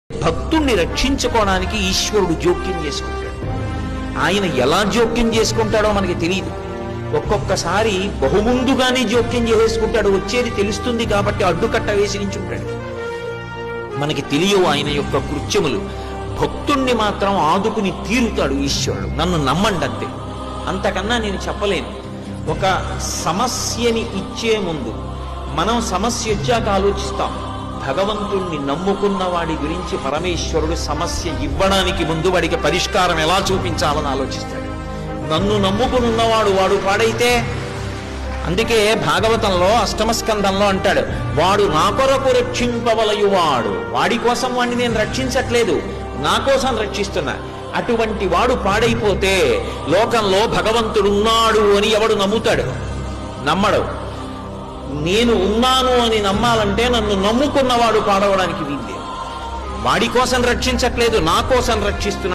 భక్తుణ్ణి రక్షించుకోవడానికి ఈశ్వరుడు జోక్యం చేసుకుంటాడు. ఆయన ఎలా జోక్యం చేసుకుంటాడో మనకి తెలియదు. ఒక్కొక్కసారి బహుముందుగానే జోక్యం చేసుకుంటాడు. వచ్చేది తెలుస్తుంది కాబట్టి అడ్డుకట్ట వేసి నించుంటాడు. మనకి తెలియవు ఆయన యొక్క కృత్యములు. భక్తుణ్ణి మాత్రం ఆదుకుని తీరుతాడు ఈశ్వరుడు. నన్ను నమ్మండి అంతే, అంతకన్నా నేను చెప్పలేను. ఒక సమస్యని ఇచ్చే ముందు మనం సమస్య వచ్చాక ఆలోచిస్తాం. భగవంతుణ్ణి నమ్ముకున్న వాడి గురించి పరమేశ్వరుడు సమస్య ఇవ్వడానికి ముందు వాడికి పరిష్కారం ఎలా చూపించాలని ఆలోచిస్తాడు. నన్ను నమ్ముకుని ఉన్నవాడు వాడు పాడైతే, అందుకే భాగవతంలో అష్టమ స్కంధంలో అంటాడు, వాడు నా కొరకు రక్షింపవలయువాడు. వాడి కోసం వాడిని నేను రక్షించట్లేదు, నా కోసం రక్షిస్తున్నా. అటువంటి వాడు పాడైపోతే లోకంలో భగవంతుడున్నాడు అని ఎవడు నమ్ముతాడు? నమ్మడు. నేను ఉన్నాను అని నమ్మాలంటే నన్ను నమ్ముకున్నవాడు పాడవడానికి వీల్లేదు. వాడి కోసం రక్షించట్లేదు, నా కోసం రక్షిస్తున్నా.